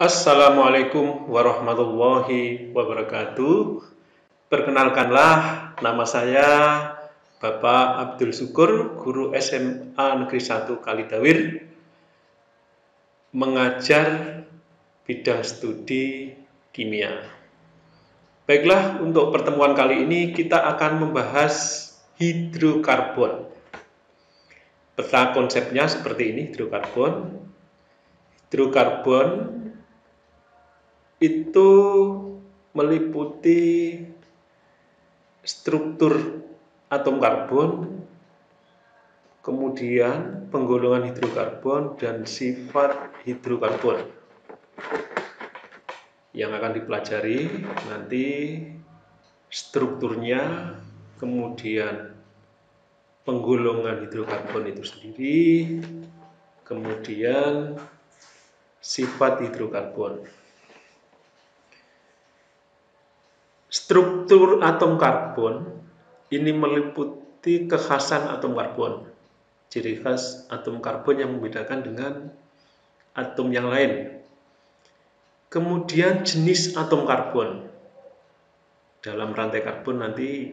Assalamualaikum warahmatullahi wabarakatuh. Perkenalkanlah, nama saya Bapak Abdul Syukur, guru SMA Negeri 1 Kalidawir, mengajar bidang studi kimia. Baiklah, untuk pertemuan kali ini kita akan membahas hidrokarbon. Peta konsepnya seperti ini, hidrokarbon. Hidrokarbon itu meliputi struktur atom karbon, kemudian penggolongan hidrokarbon dan sifat hidrokarbon. Yang akan dipelajari nanti strukturnya, kemudian penggolongan hidrokarbon itu sendiri, kemudian sifat hidrokarbon. Struktur atom karbon ini meliputi kekhasan atom karbon. Ciri khas atom karbon yang membedakan dengan atom yang lain. Kemudian jenis atom karbon. Dalam rantai karbon nanti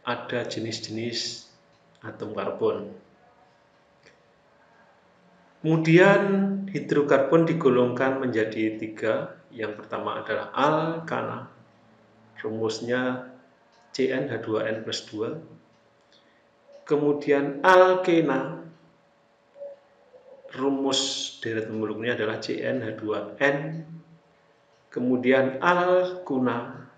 ada jenis-jenis atom karbon. Kemudian hidrokarbon digolongkan menjadi 3. Yang pertama adalah alkana. Rumusnya CnH2n plus 2. Kemudian alkena, rumus deret pemulungnya adalah CnH2n. Kemudian alkuna,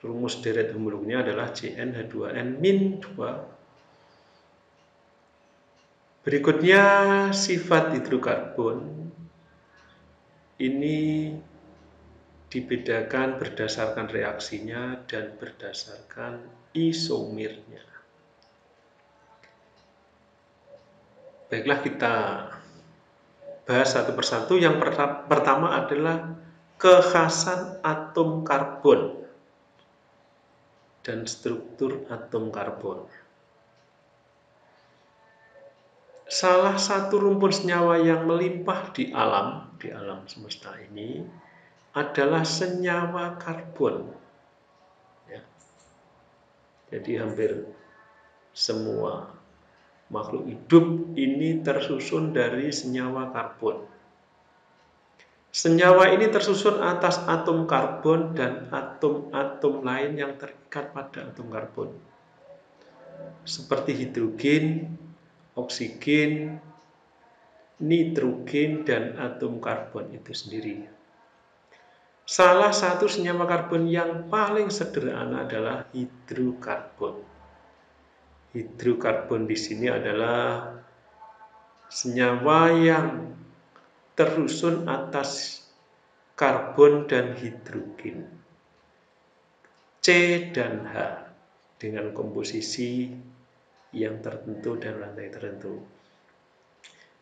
rumus deret pemulungnya adalah CnH2n-2. Berikutnya sifat hidrokarbon. Ini dibedakan berdasarkan reaksinya dan berdasarkan isomernya. Baiklah, kita bahas satu persatu. Yang pertama adalah kekhasan atom karbon dan struktur atom karbon. Salah satu rumpun senyawa yang melimpah di alam semesta ini adalah senyawa karbon. Ya. Jadi hampir semua makhluk hidup ini tersusun dari senyawa karbon. Senyawa ini tersusun atas atom karbon dan atom-atom lain yang terikat pada atom karbon, seperti hidrogen, oksigen, nitrogen, dan atom karbon itu sendiri. Salah satu senyawa karbon yang paling sederhana adalah hidrokarbon. Hidrokarbon di sini adalah senyawa yang tersusun atas karbon dan hidrogen, C dan H, dengan komposisi yang tertentu dan rantai tertentu.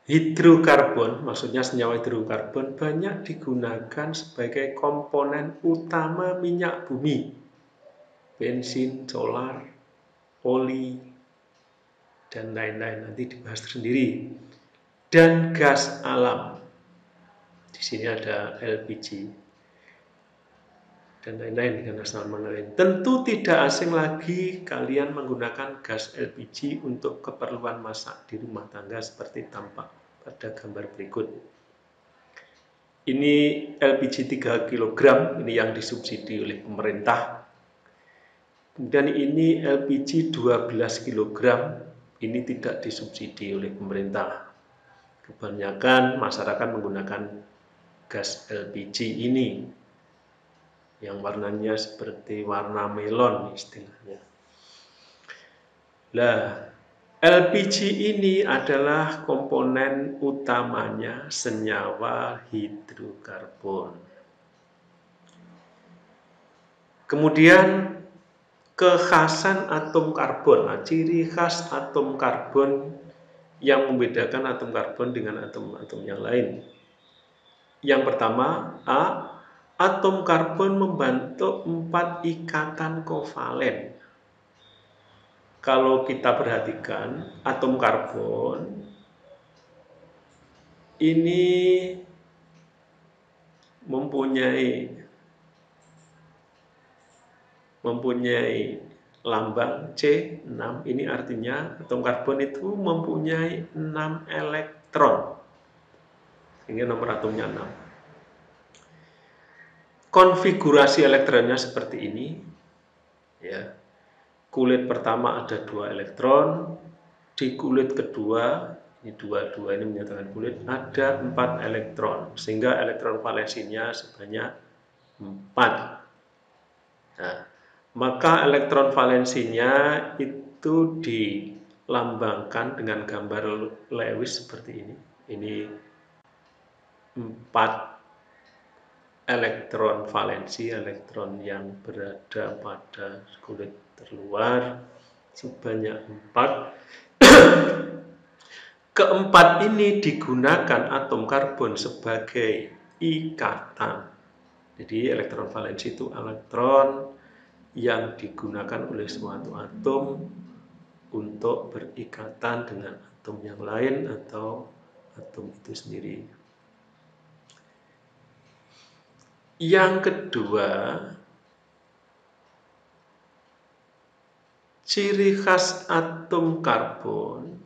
Hidrokarbon, maksudnya senyawa hidrokarbon, banyak digunakan sebagai komponen utama minyak bumi, bensin, solar, oli, dan lain-lain, nanti dibahas tersendiri. Dan gas alam, di sini ada LPG, dan lain-lain dengan nama lain. Tentu tidak asing lagi kalian menggunakan gas LPG untuk keperluan masak di rumah tangga seperti tampak pada gambar berikut. Ini LPG 3 kg, ini yang disubsidi oleh pemerintah. Kemudian ini LPG 12 kg, ini tidak disubsidi oleh pemerintah. Kebanyakan masyarakat menggunakan gas LPG ini, yang warnanya seperti warna melon istilahnya. Nah, LPG ini adalah komponen utamanya senyawa hidrokarbon. Kemudian kekhasan atom karbon. Nah, ciri khas atom karbon yang membedakan atom karbon dengan atom-atom yang lain. Yang pertama, A. Atom karbon membentuk 4 ikatan kovalen. Kalau kita perhatikan, atom karbon ini mempunyai lambang C6. Ini artinya atom karbon itu mempunyai 6 elektron. Ini nomor atomnya 6. Konfigurasi elektronnya seperti ini. Ya. Kulit pertama ada 2 elektron, di kulit kedua ini dua-dua ini menyatakan kulit ada 4 elektron, sehingga elektron valensinya sebanyak 4. Nah, maka elektron valensinya itu dilambangkan dengan gambar Lewis seperti ini. Ini 4 elektron valensi, elektron yang berada pada kulit terluar sebanyak 4. Keempat ini digunakan atom karbon sebagai ikatan. Jadi elektron valensi itu elektron yang digunakan oleh suatu atom untuk berikatan dengan atom yang lain atau atom itu sendiri. Yang kedua, ciri khas atom karbon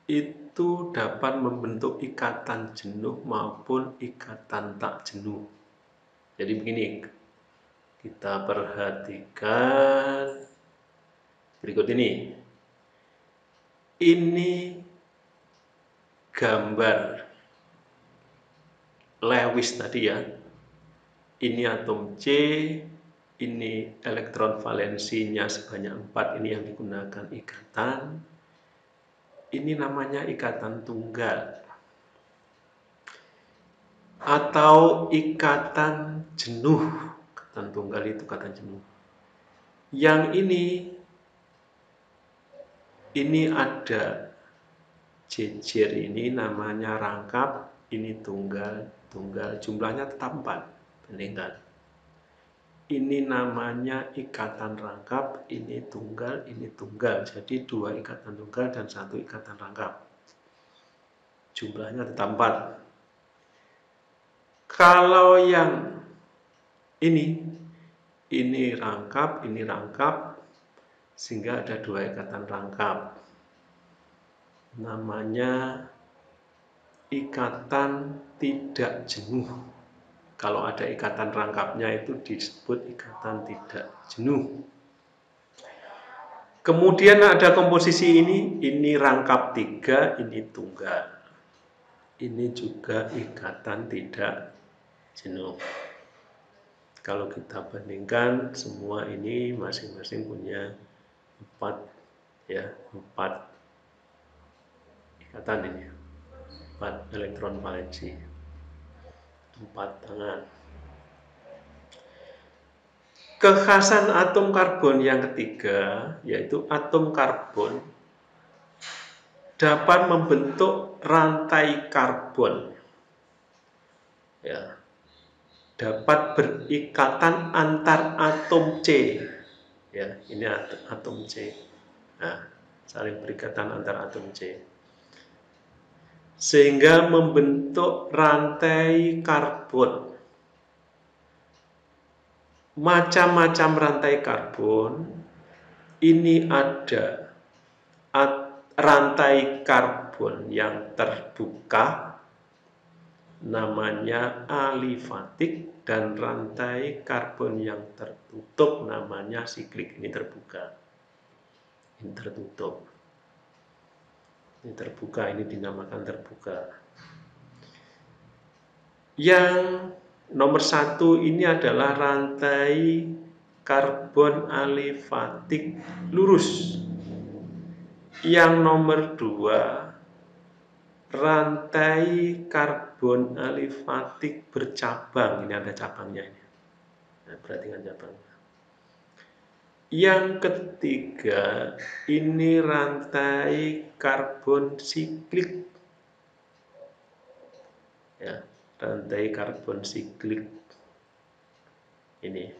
itu dapat membentuk ikatan jenuh maupun ikatan tak jenuh. Jadi begini, kita perhatikan berikut ini. Ini gambar Lewis tadi ya. Ini atom C, ini elektron valensinya sebanyak 4, ini yang digunakan ikatan. Ini namanya ikatan tunggal atau ikatan jenuh. Ikatan tunggal itu ikatan jenuh. Yang ini ada jejer, ini namanya rangkap, ini tunggal, jumlahnya tetap 4. Bandingkan. Ini namanya ikatan rangkap, ini tunggal, jadi 2 ikatan tunggal dan 1 ikatan rangkap. Jumlahnya tetap 4. Kalau yang ini rangkap, sehingga ada 2 ikatan rangkap. Namanya ikatan tidak jenuh. Kalau ada ikatan rangkapnya itu disebut ikatan tidak jenuh. Kemudian ada komposisi ini rangkap 3, ini tunggal. Ini juga ikatan tidak jenuh. Kalau kita bandingkan, semua ini masing-masing punya 4 ikatan ini. 4 elektron valensi. 4 tangan. Kekhasan atom karbon yang ketiga, yaitu atom karbon dapat membentuk rantai karbon. Ya. Dapat berikatan antar atom C. Ya, ini atom C. Nah, saling berikatan antar atom C. Sehingga membentuk rantai karbon. Macam-macam rantai karbon, ini ada rantai karbon yang terbuka, namanya alifatik, dan rantai karbon yang tertutup, namanya siklik. Ini terbuka, ini tertutup. Ini terbuka, ini dinamakan terbuka. Yang nomor 1 ini adalah rantai karbon alifatik lurus. Yang nomor 2, rantai karbon alifatik bercabang. Ini ada cabangnya ini. Nah, perhatikan cabangnya. Yang ketiga, ini rantai karbon siklik. Ya, rantai karbon siklik. Ini.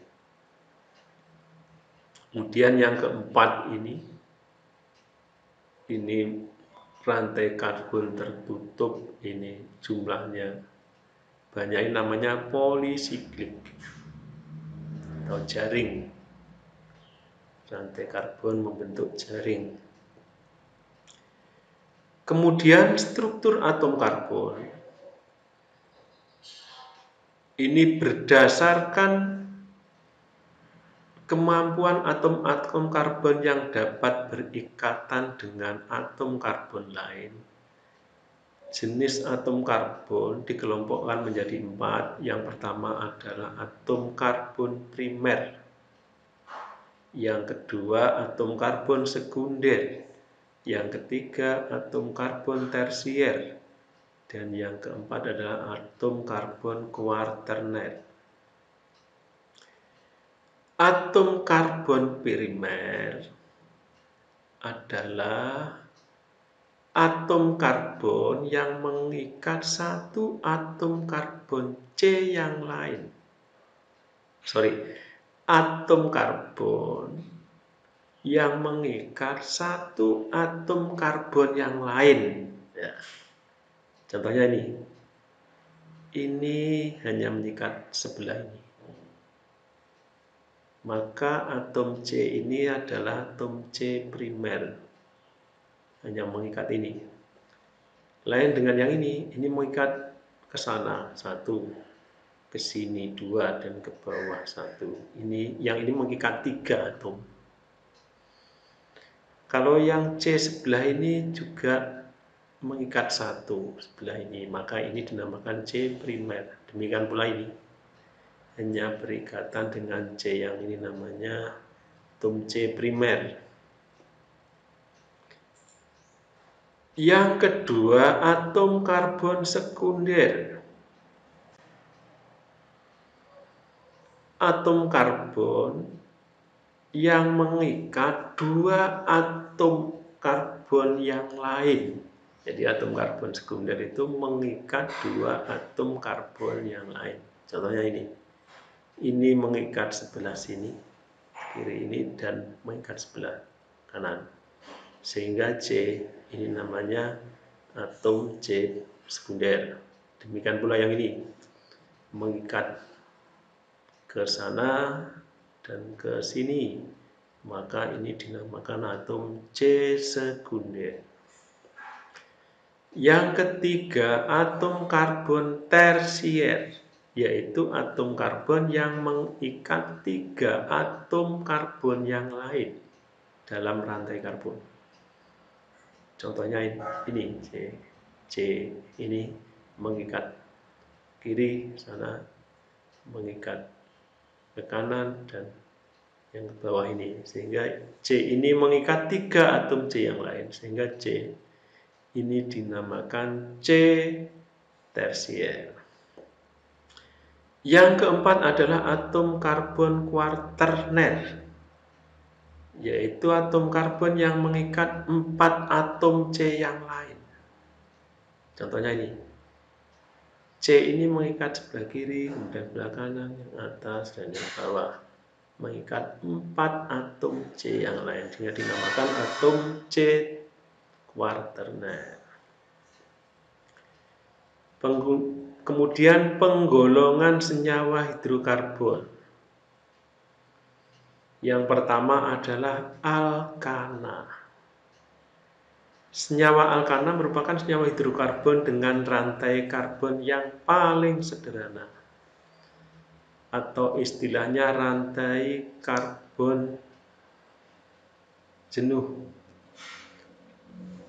Kemudian yang keempat ini rantai karbon tertutup, ini jumlahnya banyak, ini namanya polisiklik atau jaring. Rantai karbon membentuk jaring. Kemudian struktur atom karbon ini berdasarkan kemampuan atom-atom karbon yang dapat berikatan dengan atom karbon lain. Jenis atom karbon dikelompokkan menjadi 4. Yang pertama adalah atom karbon primer. Yang kedua atom karbon sekunder. Yang ketiga atom karbon tersier. Dan yang keempat adalah atom karbon kuarterner. Atom karbon primer adalah atom karbon yang mengikat satu atom karbon C yang lain. Atom karbon yang mengikat satu atom karbon yang lain. Ya. Contohnya ini hanya mengikat sebelah ini. Maka atom C ini adalah atom C primer, hanya mengikat ini. Lain dengan yang ini mengikat ke sana 1, ke sini 2, dan ke bawah 1. Yang ini mengikat 3 atom. Kalau yang C sebelah ini juga mengikat 1 sebelah ini, maka ini dinamakan C primer. Demikian pula ini hanya berikatan dengan C yang ini, namanya atom C primer. Yang kedua atom karbon sekunder. Atom karbon yang mengikat 2 atom karbon yang lain. Jadi atom karbon sekunder itu mengikat 2 atom karbon yang lain. Contohnya ini mengikat sebelah sini, kiri ini, dan mengikat sebelah kanan. Sehingga C ini namanya atom C sekunder. Demikian pula yang ini mengikat ke sana dan ke sini, maka ini dinamakan atom C sekunder. Yang ketiga atom karbon tersier, yaitu atom karbon yang mengikat 3 atom karbon yang lain dalam rantai karbon. Contohnya ini C ini mengikat kiri sana, mengikat ke kanan, dan yang ke bawah ini, sehingga C ini mengikat 3 atom C yang lain, sehingga C ini dinamakan C tersier. Yang keempat adalah atom karbon kuarterner, yaitu atom karbon yang mengikat 4 atom C yang lain. Contohnya ini C ini mengikat sebelah kiri, kemudian sebelah kanan, yang atas, dan yang bawah, mengikat 4 atom C yang lain, sehingga dinamakan atom C kuarterner. Kemudian penggolongan senyawa hidrokarbon. Yang pertama adalah alkana. Senyawa alkana merupakan senyawa hidrokarbon dengan rantai karbon yang paling sederhana, atau istilahnya rantai karbon jenuh,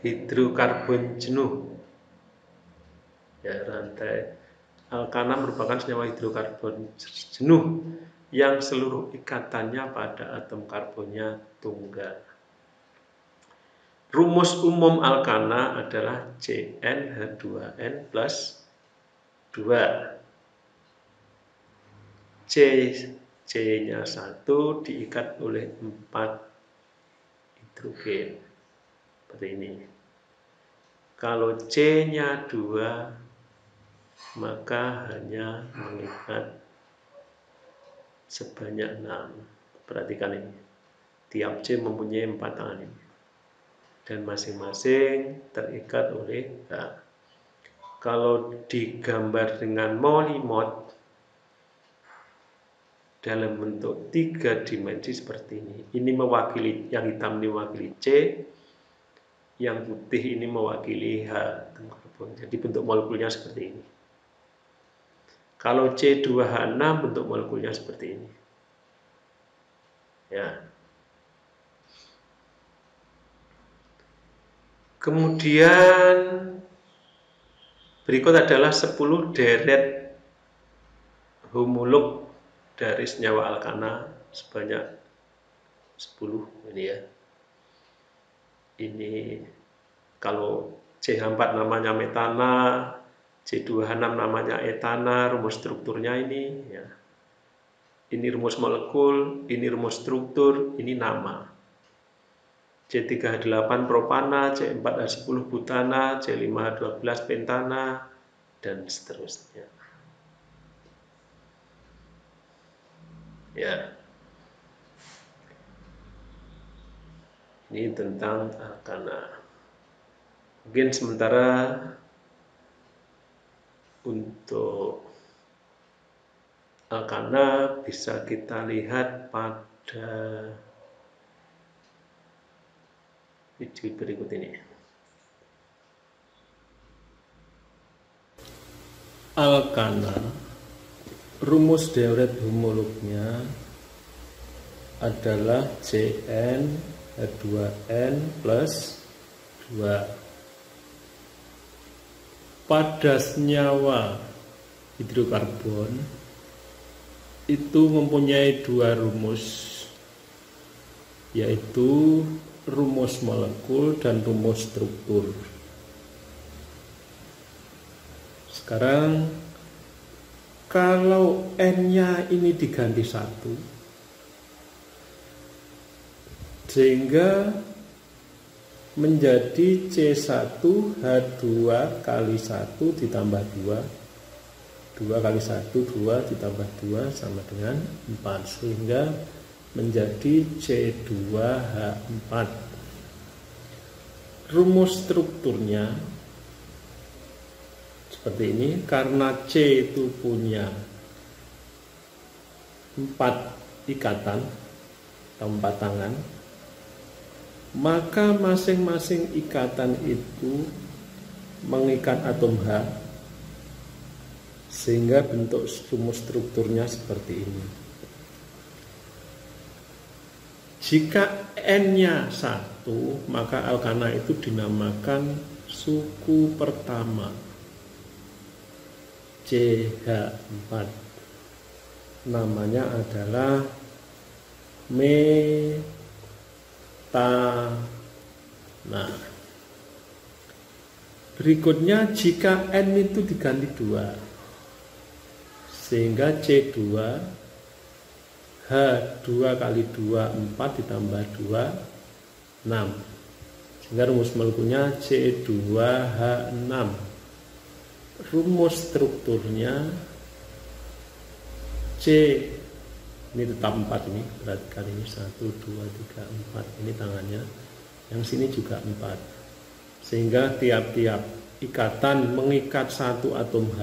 hidrokarbon jenuh. Ya, rantai alkana merupakan senyawa hidrokarbon jenuh yang seluruh ikatannya pada atom karbonnya tunggal. Rumus umum alkana adalah CnH2n plus 2. C-nya 1 diikat oleh 4 hidrogen. Seperti ini. Kalau C-nya 2, maka hanya mengikat sebanyak 6. Perhatikan ini. Tiap C mempunyai 4 tangan ini. Dan masing-masing terikat oleh H. Kalau digambar dengan molimod dalam bentuk 3 dimensi seperti ini mewakili, yang hitam ini mewakili C, yang putih ini mewakili H. Jadi bentuk molekulnya seperti ini. Kalau C2H6 bentuk molekulnya seperti ini. Ya. Kemudian berikut adalah 10 deret homolog dari senyawa alkana sebanyak 10 ini ya. Ini kalau CH4 namanya metana, C2H6 namanya etana, rumus strukturnya ini ya. Ini rumus molekul, ini rumus struktur, ini nama. C3H8 propana, C4H10 butana, C5H12 pentana, dan seterusnya. Ya. Ini tentang alkana. Mungkin sementara untuk alkana bisa kita lihat pada video berikut ini. Alkana, rumus deret homolognya adalah Cn H2n plus 2. Pada senyawa hidrokarbon itu mempunyai 2 rumus, yaitu rumus molekul dan rumus struktur. Sekarang kalau N-nya ini diganti 1, sehingga menjadi C1H2 kali 1 ditambah 2, 2 kali 1, 2 ditambah 2 sama dengan 4, sehingga menjadi C2H4. Rumus strukturnya seperti ini, karena C itu punya 4 ikatan atau 4 tangan, maka masing-masing ikatan itu mengikat atom H, sehingga bentuk rumus strukturnya seperti ini. Jika N-nya 1, maka alkana itu dinamakan suku pertama, CH4. Namanya adalah Nah, berikutnya jika N itu diganti 2, sehingga C2 H2 kali 2 4 ditambah 2 6, sehingga rumus molekulnya C2H6. Rumus strukturnya C, ini tetap 4, ini berarti kali ini 1, 2, 3, 4, ini tangannya, yang sini juga 4, sehingga tiap-tiap ikatan mengikat 1 atom H,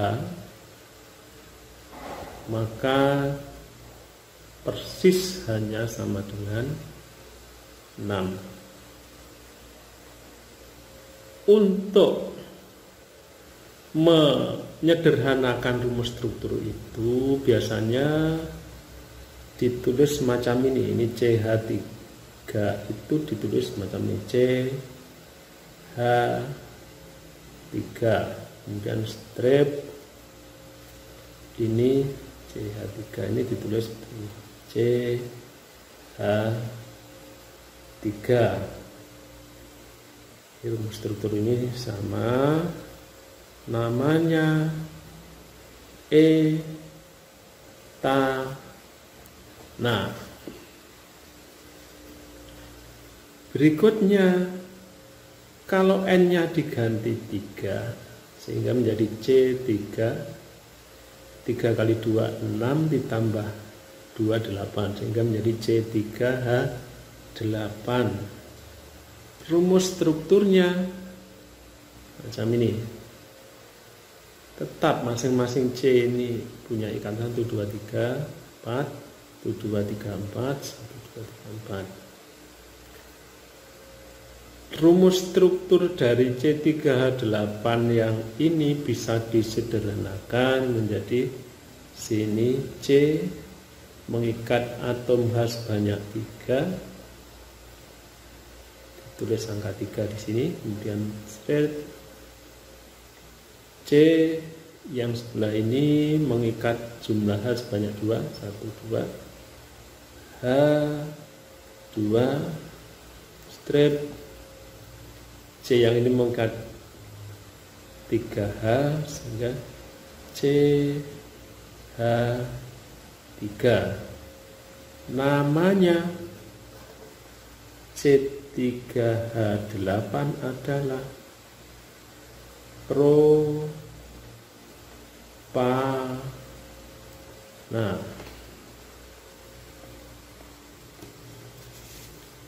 maka persis hanya sama dengan 6. Untuk menyederhanakan rumus struktur itu biasanya ditulis semacam ini CH3 itu ditulis semacam ini, CH3, kemudian strip ini CH3, ini ditulis CH3. Rumus struktur ini sama, namanya Nah, berikutnya kalau N-nya diganti 3, sehingga menjadi C3, 3 kali 2 6 ditambah 2 8, sehingga menjadi C3H8. Rumus strukturnya macam ini, tetap masing-masing C ini punya ikatan 1, 2, 3, 4, 1, 2, 3, 4, 1, 2, 3, 4. Rumus struktur dari C3H8 yang ini bisa disederhanakan menjadi sini C mengikat atom H sebanyak 3, tulis angka 3 di sini, kemudian straight C yang sebelah ini mengikat jumlah H sebanyak 2, 1, 2, H 2 straight C yang ini mengikat 3H sehingga C H 3 namanya C3H8 adalah propana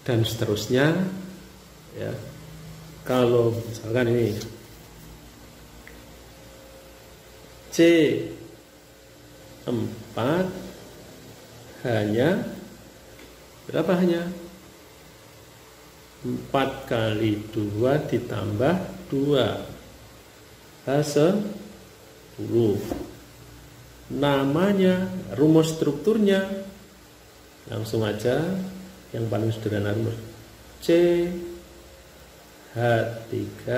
dan seterusnya ya. Kalau misalkan ini C4 hanya berapa, hanya 4 kali 2 ditambah 2 H10. Namanya, rumus strukturnya langsung aja yang paling sederhana, rumus C H3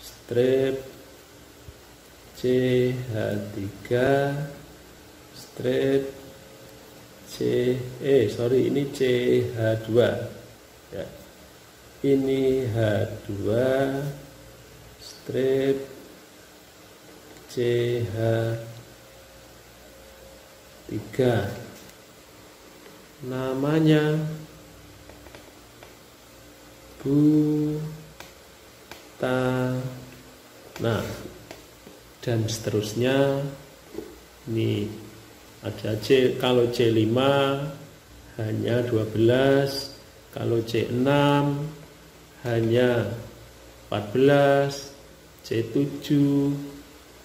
strip C H3 strip ini CH2 ya. Ini H2 strip CH3 namanya butana dan seterusnya. Ini ada C, kalau C5 hanya 12, kalau C6 hanya 14, C7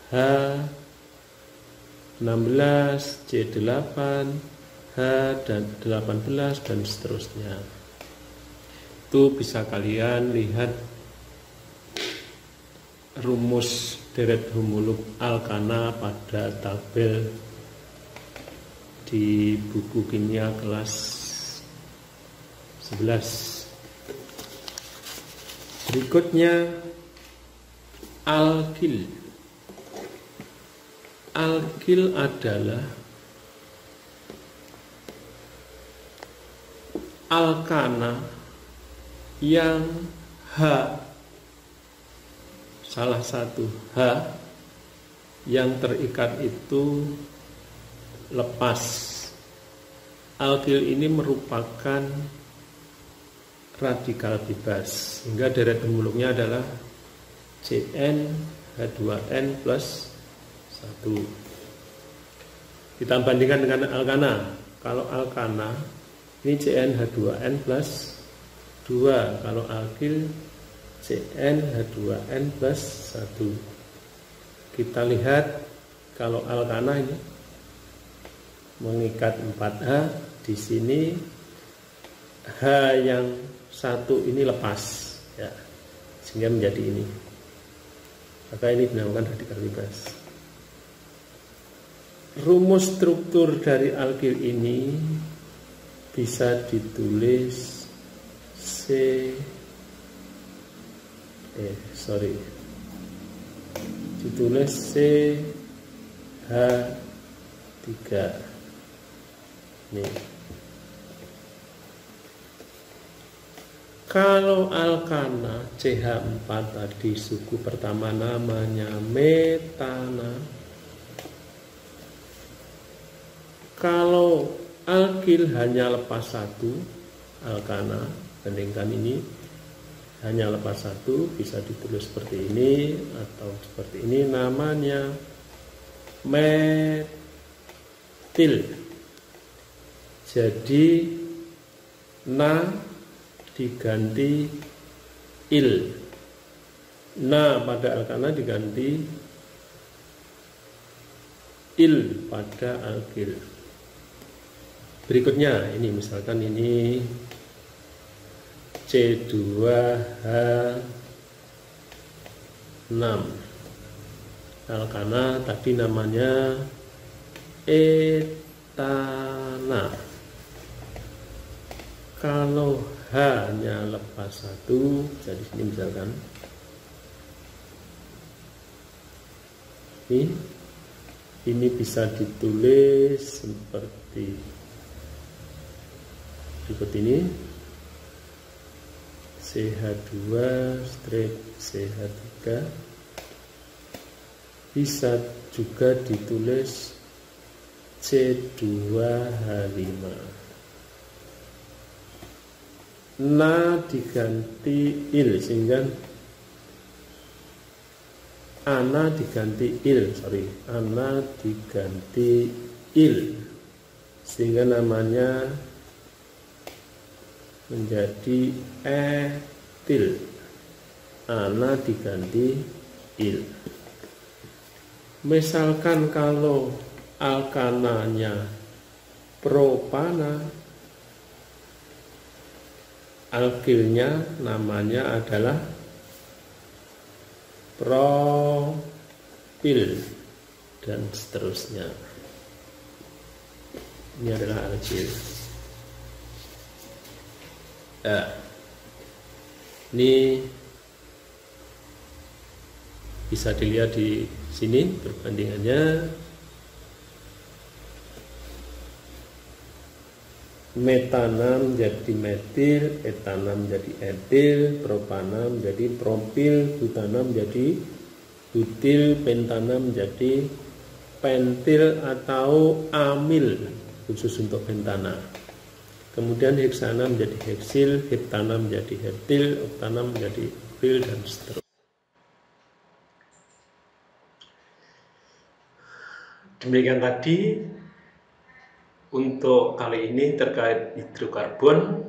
H16, C8 H dan 18 dan seterusnya. Itu bisa kalian lihat rumus deret homolog alkana pada tabel di buku kimia kelas 11. Berikutnya alkil. Alkil adalah alkana yang H, salah satu H yang terikat itu lepas. Alkil ini merupakan radikal bebas, sehingga deret homolognya adalah CnH2n plus 1. Kita bandingkan dengan alkana. Kalau alkana ini CnH2n plus 2, kalau alkil CnH2n plus 1. Kita lihat kalau alkana ini mengikat 4H, di sini H yang 1 ini lepas ya, sehingga menjadi ini. Maka ini dinamakan radikal bebas. Rumus struktur dari alkil ini bisa ditulis ditulis CH3 nih. Kalau alkana CH4 tadi suku pertama namanya metana. Kalau alkil hanya lepas 1, alkana bandingkan ini hanya lepas 1, bisa ditulis seperti ini atau seperti ini, namanya metil. Jadi na diganti il. Na pada alkana diganti il pada alkil. Berikutnya ini misalkan ini C2H6 alkana, tadi namanya etana. Kalau H-nya lepas satu, jadi sini misalkan ini bisa ditulis seperti berikut ini, CH2 CH3, bisa juga ditulis C2H5. Na diganti il sehingga ana diganti il, ana diganti il sehingga namanya menjadi etil. Ana diganti il. Misalkan kalau alkananya propana, alkilnya namanya adalah propil dan seterusnya. Ini adalah alkil. Ini bisa dilihat di sini perbandingannya. Metana menjadi metil, etana menjadi etil, propana menjadi propil, butana menjadi butil, pentana menjadi pentil atau amil khusus untuk pentana. Kemudian heksana menjadi heksil, heptana menjadi heptil, oktana menjadi pil, dan seterusnya. Demikian tadi untuk kali ini terkait hidrokarbon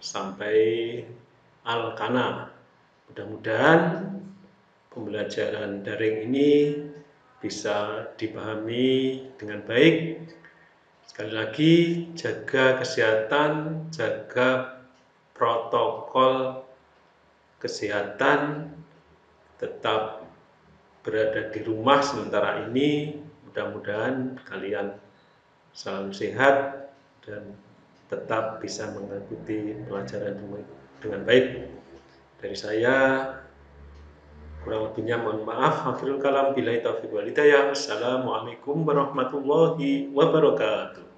sampai alkana. Mudah-mudahan pembelajaran daring ini bisa dipahami dengan baik. Sekali lagi, jaga kesehatan, jaga protokol kesehatan, tetap berada di rumah sementara ini. Mudah-mudahan kalian selalu sehat dan tetap bisa mengikuti pelajaran dengan baik. Dari saya, kurang lebihnya mohon maaf. Akhirul kalam, billahi taufiq wal hidayah. Assalamualaikum warahmatullahi wabarakatuh.